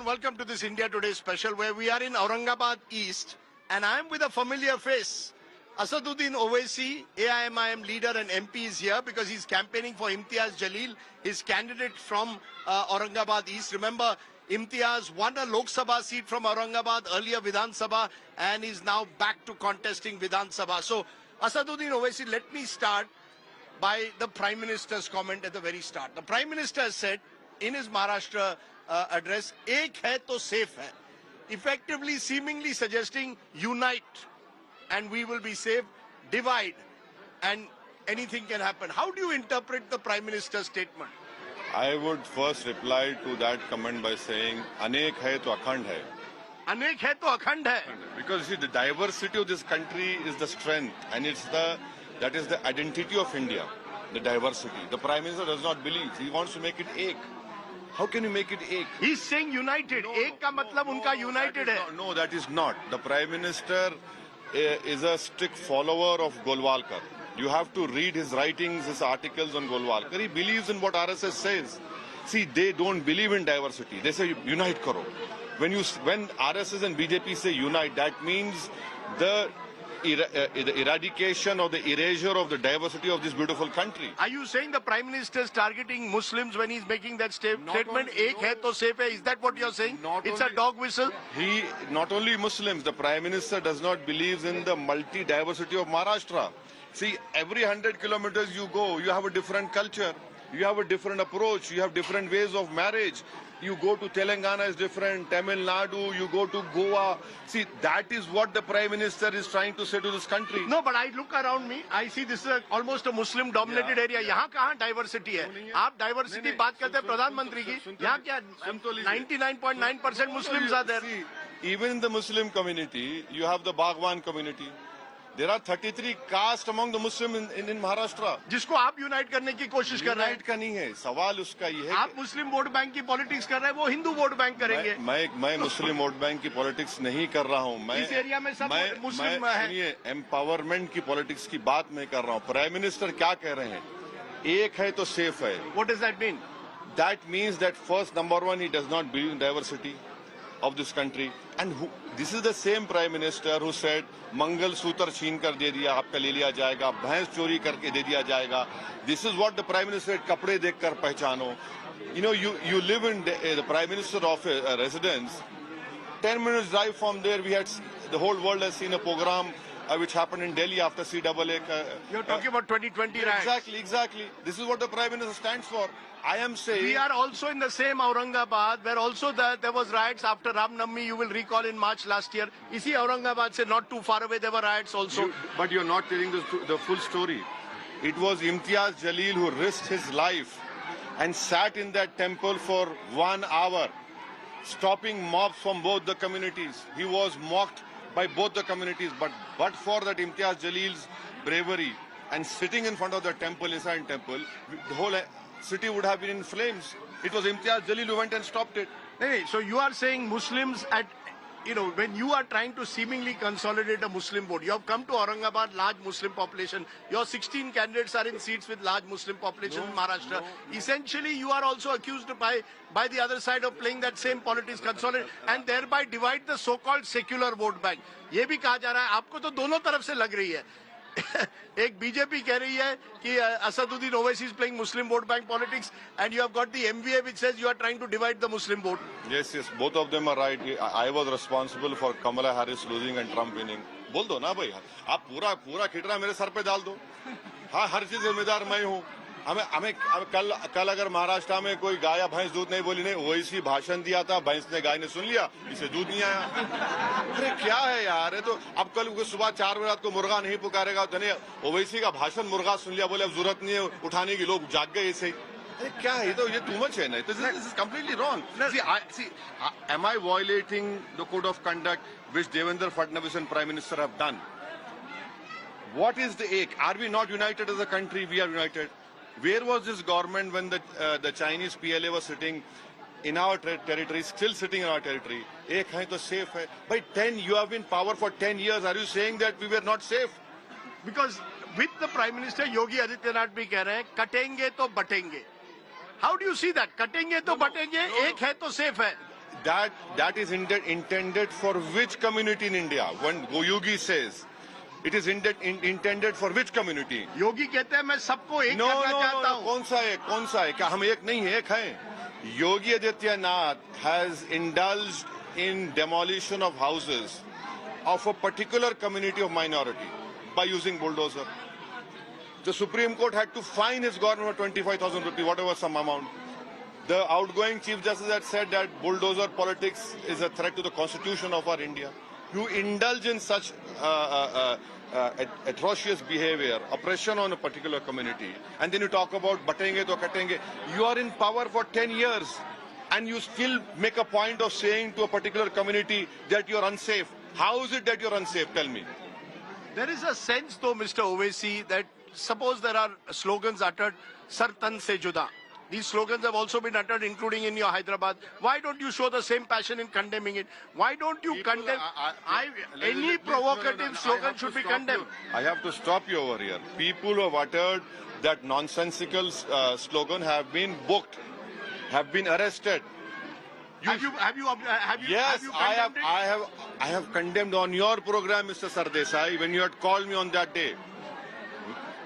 everyone, welcome to this India Today special where we are in Aurangabad East and I am with a familiar face. Asaduddin Owaisi, AIMIM leader and MP is here because he's campaigning for Imtiaz Jalil, his candidate from Aurangabad East. Remember, Imtiaz won a Lok Sabha seat from Aurangabad, earlier Vidhan Sabha, and is now back to contesting Vidhan Sabha. So, Asaduddin Owaisi, let me start by the Prime Minister's comment at the very start. The Prime Minister has said in his Maharashtra address, "Ek hai to safe hai," effectively, seemingly suggesting unite and we will be safe, divide and anything can happen. How do you interpret the Prime Minister's statement? I would first reply to that comment by saying, "Anek hai to akhand hai." Anek hai to akhand hai. Because see, the diversity of this country is the strength, and that is the identity of India, the diversity. The Prime Minister does not believe. He wants to make it ek. How can you make it ek? He's saying united. Ek ka matlab unka united hai. No, that is not. The Prime Minister is a strict follower of Golwalkar. You have to read his writings, his articles on Golwalkar. He believes in what RSS says. See, they don't believe in diversity. They say unite karo. When RSS and BJP say unite, that means the eradication or the erasure of the diversity of this beautiful country. Are you saying the Prime Minister is targeting Muslims when he's making that statement? Ek hai to safe hai. Is that what you're saying? It's a dog whistle. He not only Muslims. The Prime Minister does not believe in the multi-diversity of Maharashtra. See, every 100 kilometers you go, you have a different culture. You have a different approach. You have different ways of marriage. You go to Telangana is different, Tamil Nadu, you go to Goa. See, that is what the Prime Minister is trying to say to this country. No, but I look around me, I see this is almost a Muslim-dominated area. यहाँ कहाँ diversity है? आप diversity बात करते हैं प्रधानमंत्री की, यहाँ क्या 99.9% Muslims are there. See, even in the Muslim community, you have the Bhagwan community. There are 33 castes among the Muslims in Maharashtra. जिसको आप unite करने की कोशिश कर रहे हैं. Unite का नहीं है. सवाल उसका ये है. आप मुस्लिम वोट बैंक की पॉलिटिक्स कर रहे हैं, वो हिंदू वोट बैंक करेंगे. मैं मुस्लिम वोट बैंक की पॉलिटिक्स नहीं कर रहा हूँ. इस एरिया में सब मुस्लिम है. सुनिए, एम्पावरमेंट की पॉलिटिक्स की बात मैं कर रहा हूँ. प्राइम मिनिस्टर क्या कह रहे हैं? एक है तो सेफ है. What does that mean? That means that first, number one, he does not believe in diversity of this country. And this is the same Prime Minister who said, मंगल सूत्र छीन कर दे दिया, आपका ले लिया जाएगा, भैंस चोरी करके दे दिया जाएगा. This is what the Prime Minister said, कपड़े देखकर पहचानो. You know, you live in the Prime Minister office residence. 10 minutes drive from there, the whole world has seen a program which happened in Delhi after CAA. You're talking about 2020 riots. Exactly. This is what the Prime Minister stands for. I am saying... We are also in the same Aurangabad, where also there was riots after Ram Navami, you will recall in March last year. Isi Aurangabad se not too far away, there were riots also. But you're not telling the full story. It was Imtiaz Jalil who risked his life and sat in that temple for 1 hour, stopping mobs from both the communities. He was mocked by both the communities, but for that Imtiaz Jalil's bravery and sitting in front of the temple, Isan temple, the whole city would have been in flames. It was Imtiaz Jalil who went and stopped it. Hey, so you are saying Muslims when you are trying to seemingly consolidate a Muslim vote, you have come to Aurangabad, large Muslim population. Your 16 candidates are in seats with large Muslim population in Maharashtra. Essentially, you are also accused by the other side of playing that same politics, consolidate and thereby divide the so-called secular vote bank. ये भी कहा जा रहा है, आपको तो दोनों तरफ से लग रही है. एक बीजेपी कह रही है कि Asaduddin Owaisi is playing Muslim vote bank politics, and you have got the MVA which says you are trying to divide the Muslim vote. Yes, both of them are right. I was responsible for Kamala Harris losing and Trump winning. बोल दो ना भाई, आप पूरा खिटरा मेरे sir पे डाल दो. हाँ, हर चीज जिम्मेदार मैं हूँ. हमें कल अगर महाराष्ट्र में कोई गाय या भैंस दूध नहीं बोली, नहीं ओवैसी भाषण दिया था, भैंस ने गाय ने सुन लिया, इसे दूध नहीं आया. अरे क्या है यार, ये तो अब कल सुबह 4 बजे रात को मुर्गा नहीं पुकारेगा तो नहीं, ओवैसी का भाषण मुर्गा सुन लिया, बोले अब जरूरत नहीं है उठाने की, लोग जाग गए ऐसे ही. अरे क्या है, ये टू मच है ना. This is completely wrong. See, am I violating the code of conduct which Devendra Fadnavis and Prime Minister have done? What is the ache? Are we not united as a country? We are united. Where was this government when the Chinese PLA was sitting in our territory, still sitting in our territory? Ek hai to safe hai. By you have been in power for 10 years. Are you saying that we were not safe? Because with the Prime Minister, Yogi Adityanath bhi keh rahe hain, katenge to batenge. How do you see that? Katenge to batenge, ek hai to safe hai. that is intended for which community in India? When Yogi says it is intended for which community? योगी कहते हैं मैं सबको एक No, करना no, चाहता no, हूँ। कौन सा है? क्या हम एक नहीं है, एक हैं? Yogi Adityanath has indulged in demolition of houses of a particular community of minority by using bulldozer. The Supreme Court had to fine his government 25,000 rupees, whatever some amount. The outgoing Chief Justice had said that bulldozer politics is a threat to the constitution of our India. You indulge in such atrocious behavior, oppression on a particular community, and then you talk about batenge to katenge. You are in power for 10 years, and you still make a point of saying to a particular community that you are unsafe. How is it that you are unsafe? Tell me. There is a sense, though, Mr. Owaisi, that suppose there are slogans uttered, Sar Tan Se Juda. These slogans have also been uttered, including in your Hyderabad. Why don't you show the same passion in condemning it? Why don't you condemn? Any provocative slogan should be condemned. I have to stop you over here. People who have uttered that nonsensical slogan have been booked, have been arrested. Have you Yes, condemned it? I have condemned on your program, Mr. Sardesai, when you had called me on that day.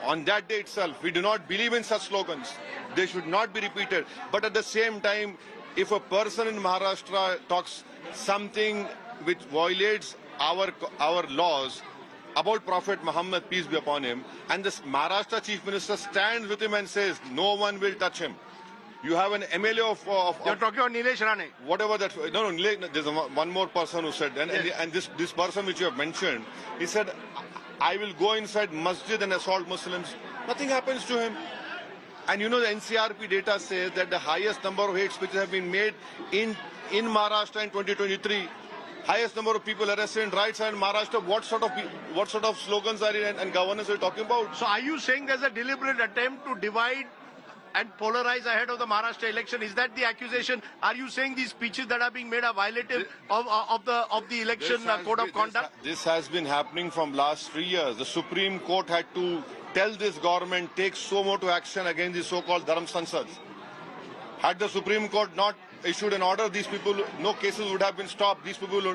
On that day itself, we do not believe in such slogans. They should not be repeated. But at the same time, if a person in Maharashtra talks something which violates our laws about Prophet Muhammad, peace be upon him, and the Maharashtra Chief Minister stands with him and says, no one will touch him. You have an MLA of You're talking about Nilesh Rane. whatever that. No, there's one more person who said, and this person which you have mentioned, he said, I will go inside masjid and assault Muslims. Nothing happens to him. And you know the NCRP data says that the highest number of hate speeches have been made in Maharashtra in 2023. Highest number of people arrested in right side in Maharashtra. What sort of slogans are it and governance are you talking about? So are you saying there's a deliberate attempt to divide and polarize ahead of the Maharashtra election? Is that the accusation? Are you saying these speeches that are being made are violative of the election code of conduct? This has been happening from last 3 years. The Supreme Court had to tell this government take so much action against the so-called Dharam Sansads. Had the Supreme Court not issued an order, these people, no cases would have been stopped. These people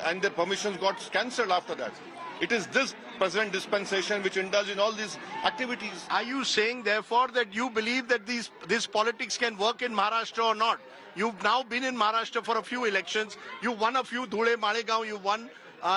and their permissions got cancelled after that. It is this present dispensation which indulges in all these activities. Are you saying, therefore, that you believe that this politics can work in Maharashtra or not? You've now been in Maharashtra for a few elections. You won a few, Dhule, Malegaon, you won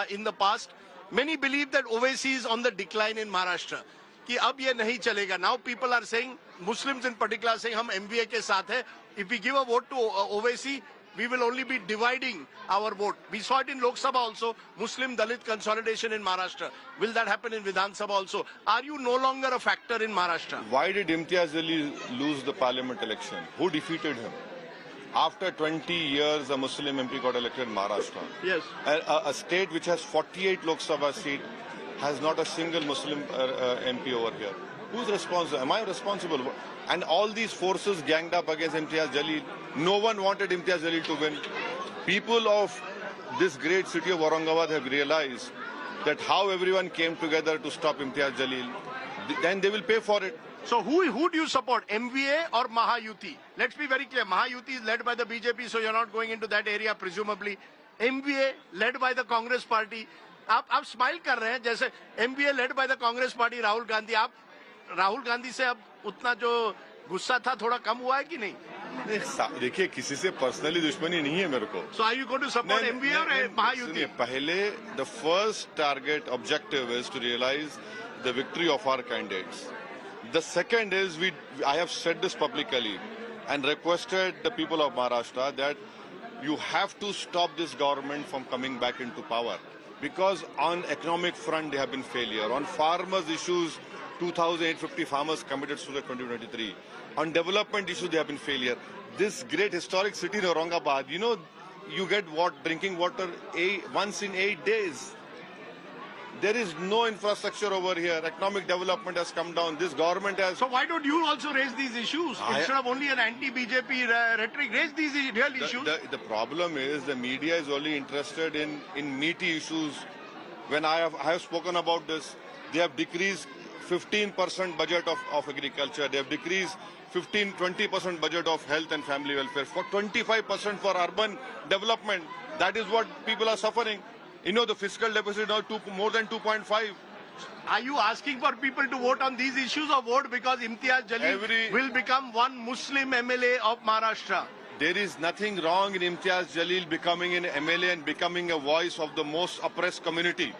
in the past. Many believe that Owaisi is on the decline in Maharashtra. कि अब ये नहीं चलेगा. Now people are saying, Muslims in particular saying, हम MVA के साथ है. If we give a vote to Owaisi, we will only be dividing our vote. We saw it in Lok Sabha also, Muslim Dalit consolidation in Maharashtra. Will that happen in Vidhan Sabha also? Are you no longer a factor in Maharashtra? Why did Imtiaz Ali lose the parliament election? Who defeated him? After 20 years, a Muslim MP got elected in Maharashtra. Yes. A state which has 48 Lok Sabha seats has not a single Muslim MP over here. Who's responsible? Am I responsible? And all these forces ganged up against Imtiaz Jalil. No one wanted Imtiaz Jalil to win. People of this great city of Aurangabad have realized that how everyone came together to stop Imtiaz Jalil. Then they will pay for it. So who do you support, MVA or Mahayuti? Let's be very clear. Mahayuti is led by the BJP, so you're not going into that area presumably. MVA led by the Congress party. आप smile कर रहे हैं जैसे MVA led by the Congress party Rahul Gandhi. आप राहुल गांधी से अब उतना जो गुस्सा था थोड़ा कम हुआ है कि नहीं? देखिए किसी से पर्सनली दुश्मनी नहीं है मेरे को. So are you going to support MVA or Mahayuti? पहले the first target objective is to realize the victory of our candidates. The second is I have said this publicly and requested the people of Maharashtra that you have to stop this government from coming back into power. Because on economic front, they have been failure. On farmers' issues, 2,850 farmers committed suicide 2023. On development issues, they have been failure. This great historic city in Aurangabad, you know, you get drinking water once in 8 days. There is no infrastructure over here. Economic development has come down. This government has... So why don't you also raise these issues? Instead of only an anti-BJP rhetoric, raise these real issues. The problem is the media is only interested in meaty issues. When I have spoken about this, they have decreased 15% budget of agriculture. They have decreased 15-20% budget of health and family welfare. For 25% for urban development. That is what people are suffering. You know, the fiscal deficit now more than 2.5. Are you asking for people to vote on these issues or vote because Imtiaz Jalil will become one Muslim MLA of Maharashtra? There is nothing wrong in Imtiaz Jalil becoming an MLA and becoming a voice of the most oppressed community.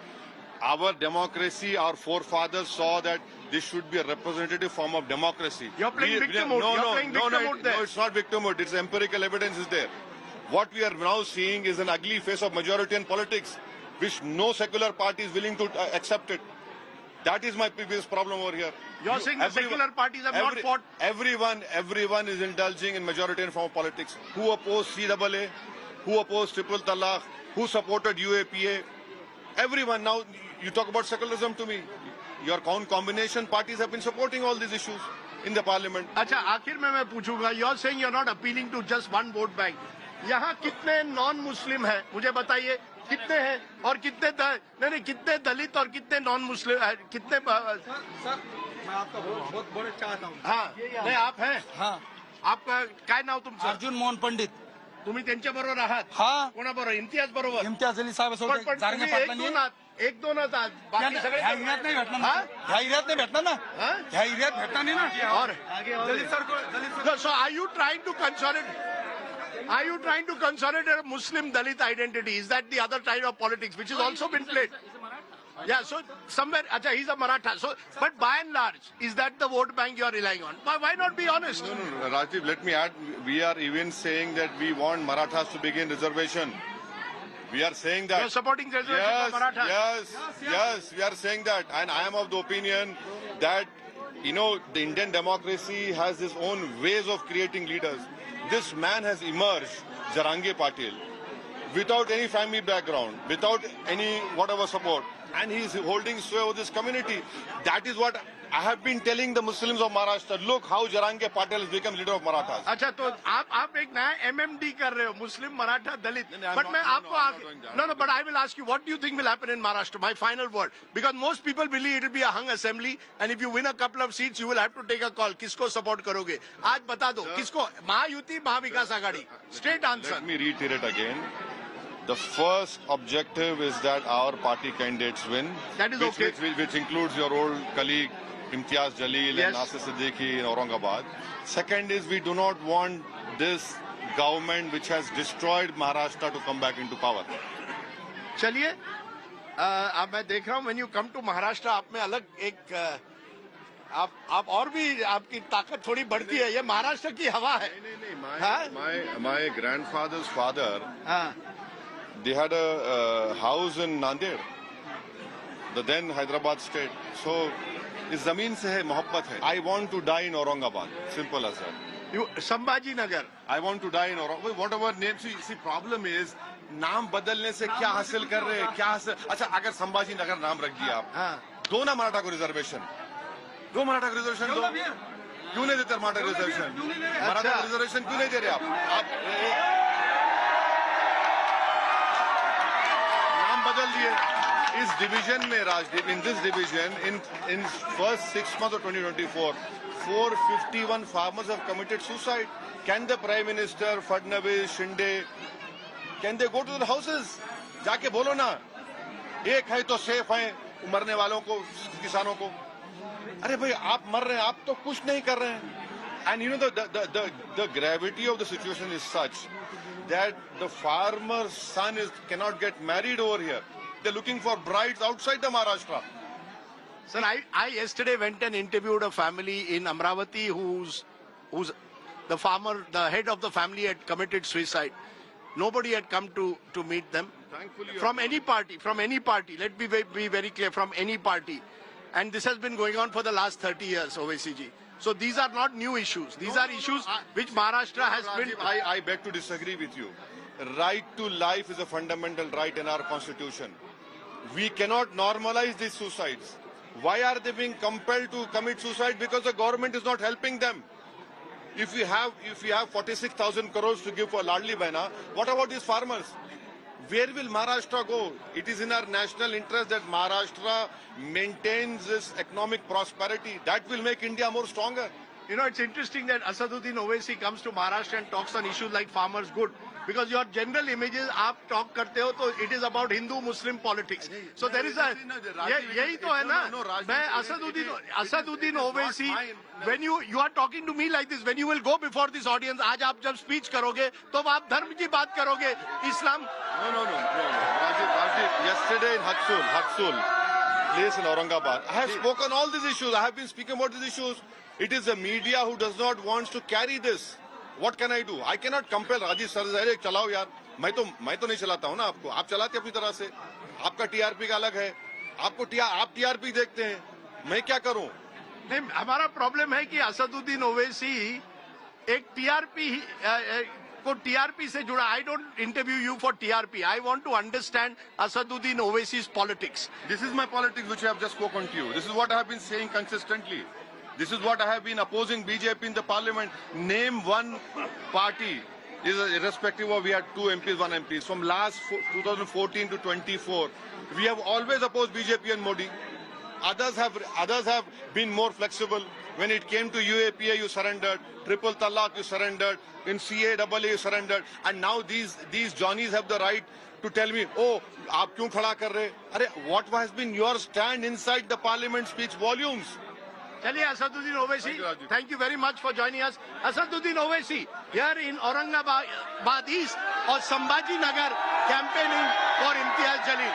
Our democracy, our forefathers saw that this should be a representative form of democracy. You're playing victimhood. No, it's not victimhood. It's empirical evidence is there. What we are now seeing is an ugly face of majoritarian politics, which no secular party is willing to accept it. That is my biggest problem over here. You're saying the secular parties have not fought? Everyone is indulging in majoritarian form of politics. Who opposed CAA, who opposed triple talaq, who supported UAPA. Everyone now, you talk about secularism to me. Your combination parties have been supporting all these issues in the parliament. अच्छा, आखिर में मैं पूछूंगा, you're saying you're not appealing to just one vote bank. यहाँ कितने non-Muslim हैं? मुझे बताइए, कितने हैं और कितने दलित और कितने non-Muslim कितने? सर, मैं आपका बहुत बड़े चाहता हूँ. हाँ, नहीं आप हैं. हाँ. आपका काय नाव तुमचं? अर्जुन मोहन पंडित. तुम्ही त्यांच्या बरोबर आहात? हाँ. कोणाबरोबर? इम्तियाज बरोबर? इम्तियाज जलील साहेब सोबत जारंगे पाटलांनी. एक दोनच आहात. बाकी सगळे ह्या एरियात नाही भेटणार ना. ह्या एरियात नाही भेटणार ना. ह्या एरियात भेटणार नाही ना. और दलित sir. So are you trying to consolidate? Are you trying to consolidate a Muslim Dalit identity? Is that the other side of politics, which has also been played? Yeah, so somewhere, acha, he's a Maratha. So, but by and large, is that the vote bank you are relying on? Why not be honest? No, Rajdeep, let me add, we are even saying that we want Marathas to begin reservation. We are saying that. You're supporting reservation for Marathas? Yes, we are saying that. And I am of the opinion that, you know, the Indian democracy has its own ways of creating leaders. This man has emerged, Jarange Patil, without any family background, without any whatever support. And he is holding sway over this community. That is what I have been telling the Muslims of Maharashtra. Look how Jarange Patil has become leader of Marathas. अच्छा, तो आप एक नया MMD कर रहे हो, Muslim Maratha Dalit. But मैं आपको no, but I will ask you, what do you think will happen in Maharashtra? My final word, because most people believe it will be a hung assembly, and if you win a couple of seats, you will have to take a call. किसको support करोगे? आज बता दो, किसको? Mahayuti, Mahavikas Aghadi. Straight answer. Let me reiterate again. The first objective is that our party candidates win. That is okay. Which includes your old colleague Imtiaz Jalil and Nasir Siddiqui in Aurangabad. Second is we do not want this government which has destroyed Maharashtra to come back into power. चलिए, अब मैं देख रहा हूँ when you come to Maharashtra, आप में अलग एक आप और भी आपकी ताकत थोड़ी बढ़ती है. ये महाराष्ट्र की हवा है. नहीं, my grandfather's father. They had a house in Nanded, the then Hyderabad state. So, इस जमीन से है, मोहब्बत है. I want to die in Aurangabad. Simple as that. You, Sambhaji Nagar. I want to die in Aurangabad. Whatever name. See, problem is, नाम बदलने से क्या हासिल कर रहे हैं? क्या हासिल? अच्छा, अगर संभाजी नगर नाम रख दिया आप, दो ना मराठा को रिजर्वेशन. दो मराठा को रिजर्वेशन दो. क्यों नहीं देते मराठा रिजर्वेशन? मराठा को रिजर्वेशन क्यों नहीं दे रहे आप? बदल दिए इस डिवीजन में. Rajdeep, in this division, in first 6 months of 2024, 451 farmers have committed suicide. Can the Prime Minister, Fadnavis, Shinde, can they go to the houses? जाके बोलो ना, एक है तो सेफ है मरने वालों को, किसानों को. अरे भाई आप मर रहे हैं, आप तो कुछ नहीं कर रहे हैं. And you know the gravity of the situation is such that the farmer's son cannot get married over here. They're looking for brides outside the Maharashtra. Sir, I yesterday went and interviewed a family in Amravati who's the farmer, the head of the family had committed suicide. Nobody had come to meet them. Thankfully, from any party. Let me be very clear, from any party. And this has been going on for the last 30 years, Owaisi ji. So these are not new issues. These are issues which Maharashtra has been... I beg to disagree with you. Right to life is a fundamental right in our constitution. We cannot normalize these suicides. Why are they being compelled to commit suicide? Because the government is not helping them. If we have 46,000 crores to give for Ladli Behna, what about these farmers? Where will Maharashtra go? It is in our national interest that Maharashtra maintains its economic prosperity. That will make India more stronger. You know, it's interesting that Asaduddin Owaisi comes to Maharashtra and talks on issues like farmers' good. Because your general image is, आप talk करते हो तो it is about Hindu-Muslim politics. So there is a, यही तो है ना. मैं Asaduddin Owaisi, when you are talking to me like this, when you will go before this audience, आज आप जब speech करोगे, तो आप धर्म की बात करोगे, Islam. No. Rajdeep, yesterday in Haksul, place in Aurangabad, I have spoken all these issues. I have been speaking about these issues. It is the media who does not want to carry this. What can I do? I cannot compel Rajdeep Sardesai, चलाओ यार. मैं तो नहीं चलाता हूँ ना आपको. आप चलाते अपनी तरह से. आपका टीआरपी का अलग है. आप टीआरपी देखते हैं. मैं क्या करूँ? नहीं, हमारा प्रॉब्लम है कि असदुद्दीन ओवैसी एक टीआरपी से जुड़ा. I don't interview you for TRP. I want to understand Asaduddin Owaisi's politics. This is my politics which I have just spoken to you. This is what I have been saying consistently. This is what I have been opposing BJP in the parliament. Name one party, irrespective of we had 2 MPs, 1 MP. From last 2014 to 24, we have always opposed BJP and Modi. Others have been more flexible. When it came to UAPA, you surrendered. Triple Talaq, you surrendered. In CAAA, you surrendered. And now these Johnnies have the right to tell me, oh, aap kyun khada kar rahe? Arre, what has been your stand inside the parliament speaks volumes. चलिए Asaduddin Owaisi, thank you very much for joining us. Asaduddin Owaisi here in Aurangabad East or Sambhaji Nagar campaigning for Imtiaz Jalil.